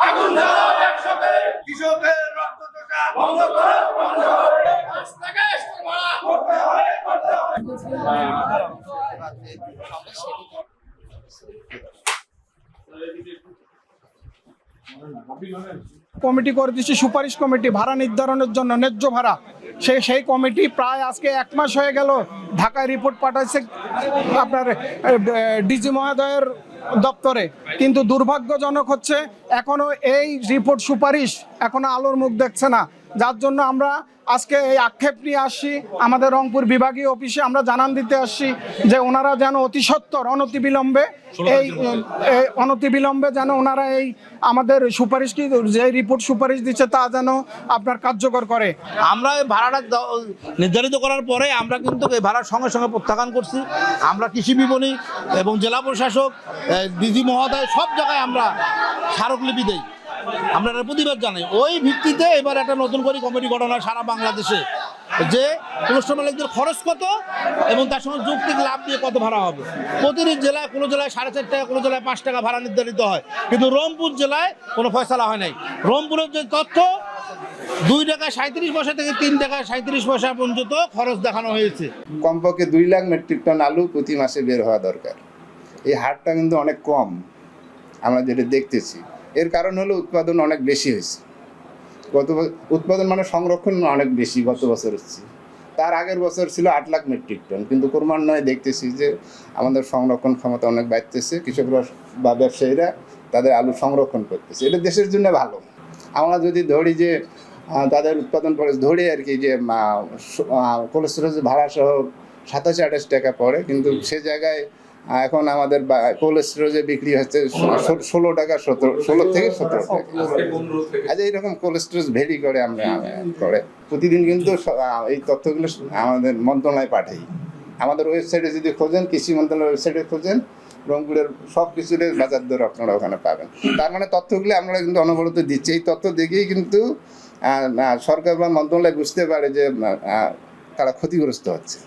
আগুন জ্বালাও একসাথে, কৃষকের রক্ত চোষা বন্ধ করো, বন্ধ করো। 5 টাকা স্টোর ভাড়া করতে হবে, করতে হবে। কমিটি করে দিচ্ছি, সুপারিশ কমিটি ভাড়া নির্ধারণের জন্য, ন্যায্য ভাড়া। সেই কমিটি প্রায় আজকে 1 মাস হয়ে গেল ঢাকায় রিপোর্ট পাঠাইছে আপনার ডিজি মহোদয়ের দপ্তরে, কিন্তু দুর্ভাগ্যজনক হচ্ছে এখনো এই রিপোর্ট সুপারিশ এখনো আলোর মুখ দেখছে না। যার জন্য আমরা আজকে এই আক্ষেপ নিয়ে আসছি আমাদের রংপুর বিভাগীয় অফিসে। আমরা জানান দিতে আসছি যে ওনারা যেন অতি সত্বর অনতিবিলম্বে যেন ওনারা এই আমাদের সুপারিশ কি যে রিপোর্ট সুপারিশ দিচ্ছে তা যেন আপনার কার্যকর করে। আমরা এই ভাড়াটা নির্ধারিত করার পরে আমরা কিন্তু এই ভাড়ার সঙ্গে সঙ্গে প্রত্যাখ্যান করছি। আমরা কৃষি বিপণী এবং জেলা প্রশাসক, ডিজি মহোদয় সব জায়গায় আমরা স্মারকলিপি দেই, আমরা এর প্রতিবাদ জানাই। ওই ভিত্তিতে এবার একটা নতুন করে কমিটি গঠন হয় সারা বাংলাদেশে, যে পোস্টাল মালিকদের খরচ কত এবং তার সঙ্গে যৌক্তিক লাভ দিয়ে কত ভাড়া হবে। প্রতিটি জেলায় কোনো জেলায় 4.5 টাকা, কোনো জেলায় 5 টাকা ভাড়া নির্ধারিত হয়, কিন্তু রংপুর জেলায় কোনো ফয়সালা হয় নাই। রংপুরের যে তথ্য 2 টাকা 37 পয়সা থেকে 3 টাকা 37 পয়সা পর্যন্ত খরচ দেখানো হয়েছে। কমপক্ষে 2 লাখ মেট্রিক টন আলু প্রতি মাসে বের হওয়া দরকার। এই হারটা কিন্তু অনেক কম আমরা যেটা দেখতেছি। এর কারণ হলো উৎপাদন অনেক বেশি হয়েছে। উৎপাদন মানে সংরক্ষণ অনেক বেশি গত বছর হচ্ছে। তার আগের বছর ছিল 8 লাখ মেট্রিক টন, কিন্তু ক্রমান্বয়ে দেখতেছি যে আমাদের সংরক্ষণ ক্ষমতা অনেক বাড়তেছে। কৃষকরা বা ব্যবসায়ীরা তাদের আলু সংরক্ষণ করতেছে, এটা দেশের জন্য ভালো। আমরা যদি ধরি যে তাদের উৎপাদন খরচ ধরে আর কি, যে কোল্ড স্টোরেজ ভাড়া সহ 27-28 টাকা পড়ে, কিন্তু সে জায়গায় এখন আমাদের কোল্ড স্টোরেজে বিক্রি হচ্ছে 16 টাকা, 16 থেকে 17 টাকা। আচ্ছা, এইরকম কোল্ড স্টোরেজ ভেরি করে আমরা করে প্রতিদিন কিন্তু এই তথ্যগুলো আমাদের মন্ত্রণালয়ে পাঠাই। আমাদের ওয়েবসাইটে যদি খোঁজেন, কৃষি মন্ত্রণালয়ের ওয়েবসাইটে খোঁজেন, রংপুরের সব কিছুর বাজার দর আপনারা ওখানে পাবেন। তার মানে তথ্যগুলো আমরা কিন্তু অনবরত দিচ্ছি। এই তথ্য দেখেই কিন্তু সরকার বা মন্ত্রণালয় বুঝতে পারে যে তারা ক্ষতিগ্রস্ত হচ্ছে।